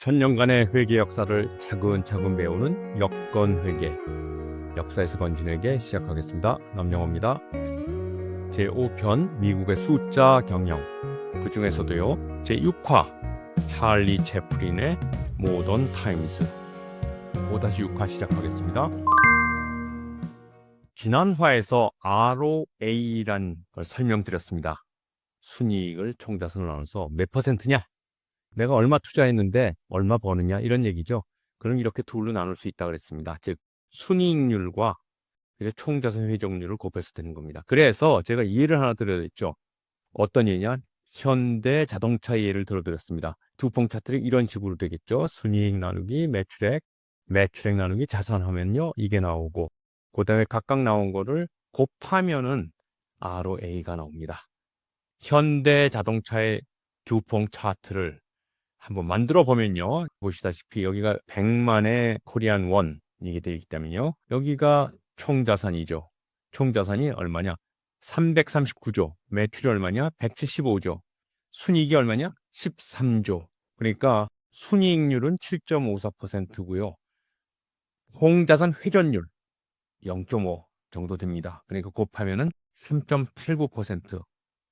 천년간의 회계 역사를 차근차근 배우는 여건회계, 역사에서 건진 회계 시작하겠습니다. 남영호입니다. 제5편 미국의 숫자 경영, 그 중에서도요 제6화 찰리 채플린의 모던 타임스 5-6화 시작하겠습니다. 지난 화에서 ROA란 걸 설명드렸습니다. 순이익을 총자산으로 나눠서 몇 퍼센트냐? 내가 얼마 투자했는데 얼마 버느냐 이런 얘기죠. 그럼 이렇게 둘로 나눌 수 있다고 그랬습니다. 즉 순이익률과 총자산 회전율을 곱해서 되는 겁니다. 그래서 제가 예를 하나 들어드렸죠. 어떤 예냐? 현대 자동차 예를 들어드렸습니다. 두 봉 차트를 이런 식으로 되겠죠. 순이익 나누기 매출액, 매출액 나누기 자산 하면요 이게 나오고, 그 다음에 각각 나온 거를 곱하면은 ROA가 나옵니다. 현대 자동차의 두 봉 차트를 한번 만들어 보면요, 보시다시피 여기가 100만의 코리안 원 이게 되어 있다면요, 여기가 총자산이죠. 총자산이 얼마냐? 339조. 매출이 얼마냐? 175조. 순이익이 얼마냐? 13조. 그러니까 순이익률은 7.54%고요. 총자산 회전율 0.5 정도 됩니다. 그러니까 곱하면은 3.89%.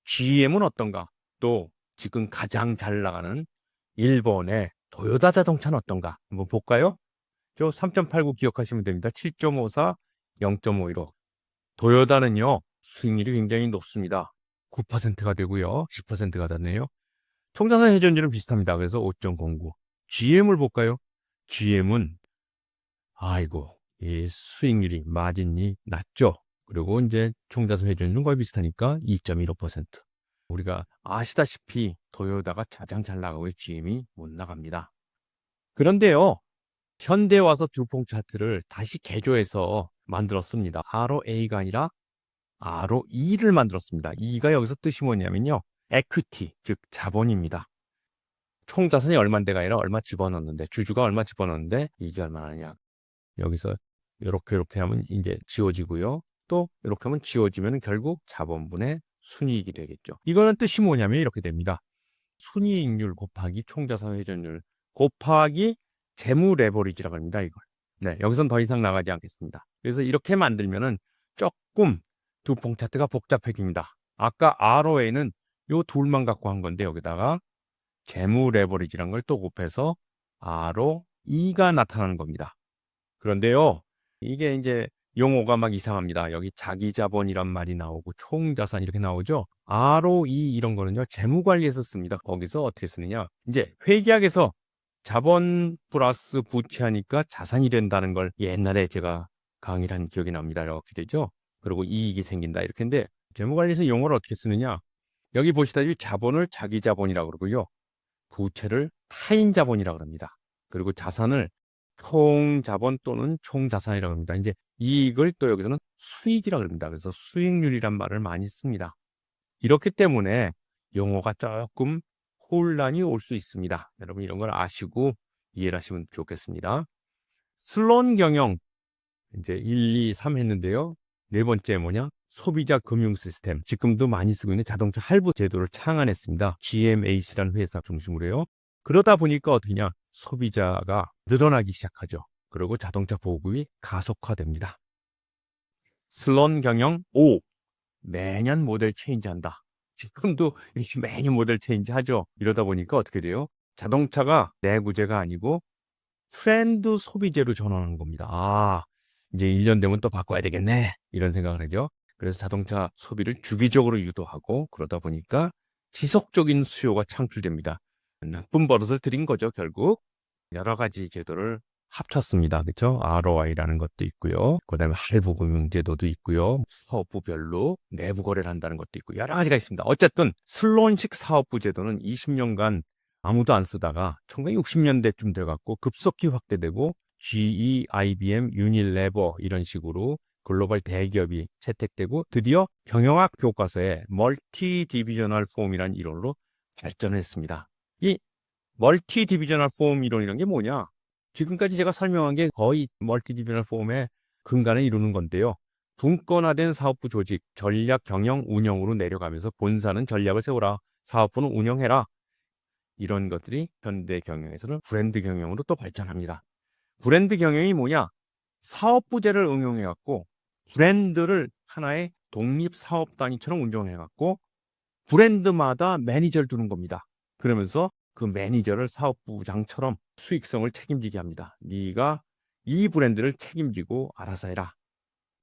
GM은 어떤가? 또 지금 가장 잘 나가는 일본의 도요타 자동차는 어떤가? 한번 볼까요? 저 3.89 기억하시면 됩니다. 7.54, 0.51호. 도요타는요, 수익률이 굉장히 높습니다. 9%가 되고요. 10%가 되네요. 총자산 회전율은 비슷합니다. 그래서 5.09. GM을 볼까요? GM은 이 수익률이 마진이 낮죠. 그리고 이제 총자산 회전율은 거의 비슷하니까 2.15%. 우리가 아시다시피 도요타가 가장 잘 나가고 GM이 못 나갑니다. 그런데요, 현대 와서 듀퐁 차트를 다시 개조해서 만들었습니다. ROA가 아니라 ROE를 만들었습니다. E가 여기서 뜻이 뭐냐면요, equity, 즉 자본입니다. 총자산이 얼마인데가 아니라 얼마 집어넣는데, 주주가 얼마 집어넣는데 이게 얼마냐. 여기서 이렇게 하면 이제 지워지고요. 또 이렇게 하면 지워지면 결국 자본분의 순이익이 되겠죠. 이거는 뜻이 뭐냐면 이렇게 됩니다. 순이익률 곱하기 총자산 회전율 곱하기 재무 레버리지라고 합니다. 이걸. 네, 여기선 더 이상 나가지 않겠습니다. 그래서 이렇게 만들면은 조금 두봉 차트가 복잡해집니다. 아까 ROA는 요 둘만 갖고 한 건데 여기다가 재무 레버리지란 걸 또 곱해서 ROE가 나타나는 겁니다. 그런데요, 이게 이제 용어가 막 이상합니다. 여기 자기자본이란 말이 나오고 총자산 이렇게 나오죠. ROE 이런 거는요, 재무관리에서 씁니다. 거기서 어떻게 쓰느냐? 이제 회계학에서 자본 플러스 부채하니까 자산이 된다는 걸 옛날에 제가 강의를 한 기억이 납니다. 이렇게 되죠. 그리고 이익이 생긴다 이렇게인데, 재무관리에서 용어를 어떻게 쓰느냐? 여기 보시다시피 자본을 자기자본이라고 그러고요, 부채를 타인자본이라고 합니다. 그리고 자산을 총자본 또는 총자산이라고 합니다. 이제 이익을 또 여기서는 수익이라고 합니다. 그래서 수익률이란 말을 많이 씁니다. 이렇기 때문에 용어가 조금 혼란이 올 수 있습니다. 여러분 이런 걸 아시고 이해를 하시면 좋겠습니다. 슬론 경영 이제 1, 2, 3 했는데요. 네 번째 뭐냐? 소비자 금융 시스템. 지금도 많이 쓰고 있는 자동차 할부 제도를 창안했습니다. GMAC라는 회사 중심으로요. 그러다 보니까 어떻게냐? 소비자가 늘어나기 시작하죠. 그리고 자동차 보급이 가속화됩니다. 슬론 경영 5. 매년 모델 체인지한다. 지금도 이렇게 매년 모델 체인지 하죠. 이러다 보니까 어떻게 돼요? 자동차가 내구재가 아니고 트렌드 소비재로 전환하는 겁니다. 이제 1년 되면 또 바꿔야 되겠네, 이런 생각을 하죠. 그래서 자동차 소비를 주기적으로 유도하고 그러다 보니까 지속적인 수요가 창출됩니다. 나쁜 버릇을 들인 거죠. 결국 여러 가지 제도를 합쳤습니다. 그렇죠? ROI라는 것도 있고요. 그다음에 할부금융제도도 있고요. 사업부별로 내부 거래를 한다는 것도 있고 여러 가지가 있습니다. 어쨌든 슬론식 사업부 제도는 20년간 아무도 안 쓰다가 1960년대쯤 돼갖고 급속히 확대되고 GE, IBM, 유니레버 이런 식으로 글로벌 대기업이 채택되고 드디어 경영학 교과서에 멀티 디비저널 폼이라는 이론으로 발전했습니다. 이 멀티 디비저널 폼 이론이라는 게 뭐냐? 지금까지 제가 설명한 게 거의 멀티 디비저널 폼의 근간을 이루는 건데요. 분권화된 사업부 조직, 전략, 경영, 운영으로 내려가면서 본사는 전략을 세우라, 사업부는 운영해라. 이런 것들이 현대 경영에서는 브랜드 경영으로 또 발전합니다. 브랜드 경영이 뭐냐? 사업부제를 응용해갖고 브랜드를 하나의 독립 사업 단위처럼 운영해갖고 브랜드마다 매니저를 두는 겁니다. 그러면서 그 매니저를 사업부장처럼 수익성을 책임지게 합니다. 네가 이 브랜드를 책임지고 알아서 해라.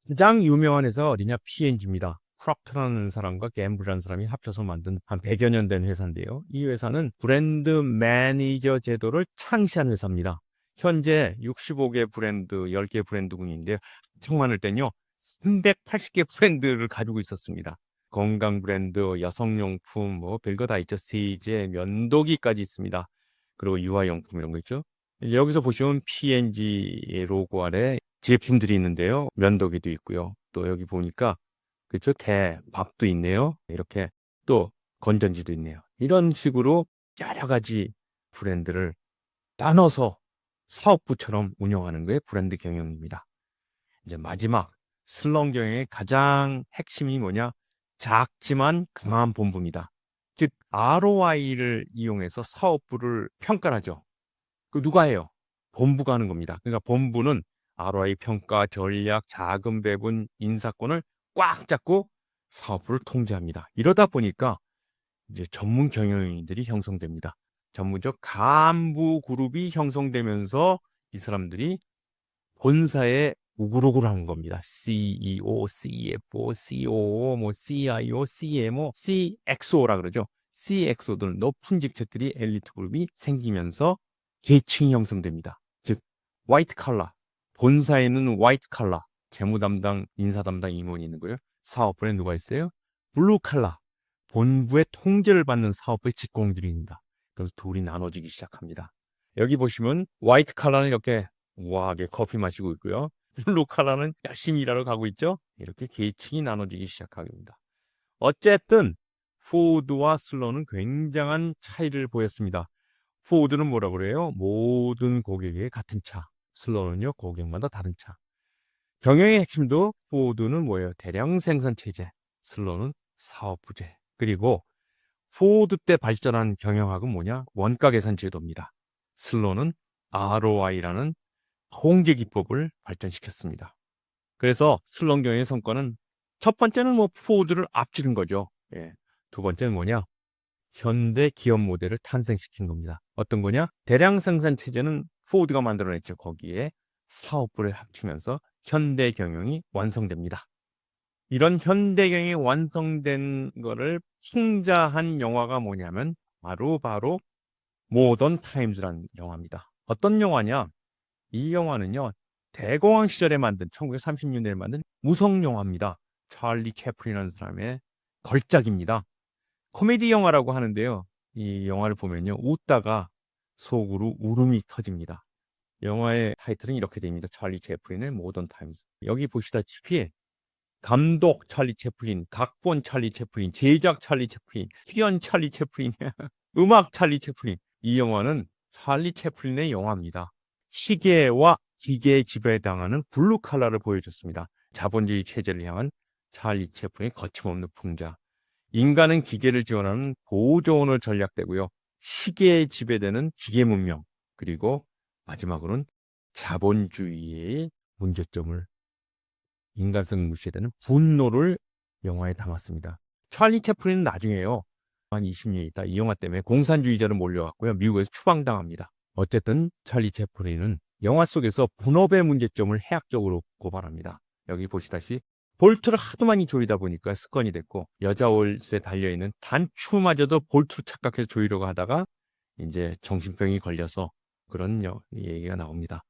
가장 유명한 회사가 어디냐? P&G입니다. 프록터라는 사람과 갬블이라는 사람이 합쳐서 만든 한 100여 년 된 회사인데요. 이 회사는 브랜드 매니저 제도를 창시한 회사입니다. 현재 65개 브랜드, 10개 브랜드군인데 한창 많을 땐요. 380개 브랜드를 가지고 있었습니다. 건강 브랜드, 여성용품, 뭐 별거 다 있죠. 세제, 면도기까지 있습니다. 그리고 유아용품 이런 거 있죠. 여기서 보시면 P&G 로고 아래 제품들이 있는데요. 면도기도 있고요. 또 여기 보니까 그렇죠. 밥도 있네요. 이렇게 또 건전지도 있네요. 이런 식으로 여러 가지 브랜드를 나눠서 사업부처럼 운영하는 게 브랜드 경영입니다. 이제 마지막 슬럼 경영의 가장 핵심이 뭐냐? 작지만 강한 본부입니다. 즉 ROI를 이용해서 사업부를 평가하죠. 그 누가 해요? 본부가 하는 겁니다. 그러니까 본부는 ROI 평가, 전략, 자금 배분, 인사권을 꽉 잡고 사업부를 통제합니다. 이러다 보니까 이제 전문 경영인들이 형성됩니다. 전문적 간부 그룹이 형성되면서 이 사람들이 본사에 우글우글 하는 겁니다. CEO, CFO, COO, 뭐 CIO, CMO, CXO라 그러죠. CXO들 높은 직책들이 엘리트 그룹이 생기면서 계층이 형성됩니다. 즉 화이트 칼라, 본사에는 화이트 칼라, 재무 담당, 인사 담당 임원이 있는 거예요. 사업부에 누가 있어요? 블루 칼라, 본부의 통제를 받는 사업부의 직공들입니다. 그래서 둘이 나눠지기 시작합니다. 여기 보시면 화이트 칼라는 이렇게 우아하게 커피 마시고 있고요. 블루 칼라는 열심히 일하러 가고 있죠. 이렇게 계층이 나눠지기 시작하게 됩니다. 어쨌든 포드와 슬론은 굉장한 차이를 보였습니다. 포드는 뭐라고 그래요? 모든 고객에게 같은 차. 슬론은요, 고객마다 다른 차. 경영의 핵심도 포드는 뭐예요? 대량 생산 체제. 슬론은 사업 부재. 그리고 포드 때 발전한 경영학은 뭐냐? 원가 계산 제도입니다. 슬론은 ROI라는 통제 기법을 발전시켰습니다. 그래서 슬론 경영의 성과는 첫 번째는 뭐 포드를 앞지른 거죠. 예. 두 번째는 뭐냐? 현대 기업 모델을 탄생시킨 겁니다. 어떤 거냐? 대량 생산 체제는 포드가 만들어냈죠. 거기에 사업부를 합치면서 현대 경영이 완성됩니다. 이런 현대 경영이 완성된 거를 풍자한 영화가 뭐냐면 바로 모던 타임즈라는 영화입니다. 어떤 영화냐? 이 영화는요. 대공황 시절에 만든 1930년대에 만든 무성 영화입니다. 찰리 채플린이라는 사람의 걸작입니다. 코미디 영화라고 하는데요. 이 영화를 보면요. 웃다가 속으로 울음이 터집니다. 영화의 타이틀은 이렇게 됩니다. 찰리 채플린의 모던 타임즈. 여기 보시다시피 감독 찰리 채플린, 각본 찰리 채플린, 제작 찰리 채플린, 출연 찰리 채플린, 음악 찰리 채플린. 이 영화는 찰리 채플린의 영화입니다. 시계와 기계에 지배당하는 블루 칼라를 보여줬습니다. 자본주의 체제를 향한 찰리 채플린의 거침없는 풍자. 인간은 기계를 지원하는 보조원을 전략되고요. 시계에 지배되는 기계 문명. 그리고 마지막으로는 자본주의의 문제점을 인간성 무시되는 분노를 영화에 담았습니다. 찰리 채플린은 나중에요. 한 20년 있다 이 영화 때문에 공산주의자를 몰려왔고요. 미국에서 추방당합니다. 어쨌든 찰리 채플린은 영화 속에서 본업의 문제점을 해학적으로 고발합니다. 여기 보시다시피 볼트를 하도 많이 조이다 보니까 습관이 됐고 여자 옷에 달려있는 단추마저도 볼트로 착각해서 조이려고 하다가 이제 정신병이 걸려서 그런 얘기가 나옵니다.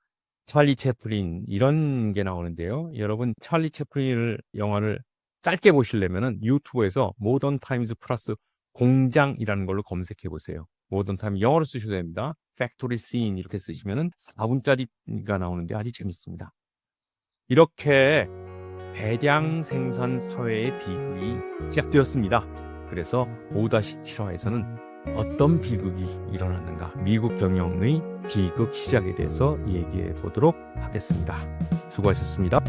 찰리 채플린 이런 게 나오는데요. 여러분 찰리 채플린 영화를 짧게 보시려면 유튜브에서 모던 타임즈 플러스 공장이라는 걸로 검색해 보세요. 모던 타임 영어로 쓰셔도 됩니다. 팩토리 씬 이렇게 쓰시면 4분짜리가 나오는데 아주 재밌습니다. 이렇게 대량 생산 사회의 비극이 시작되었습니다. 그래서 5-7화에서는 어떤 비극이 일어났는가, 미국 경영의 비극 시작에 대해서 얘기해 보도록 하겠습니다. 수고하셨습니다.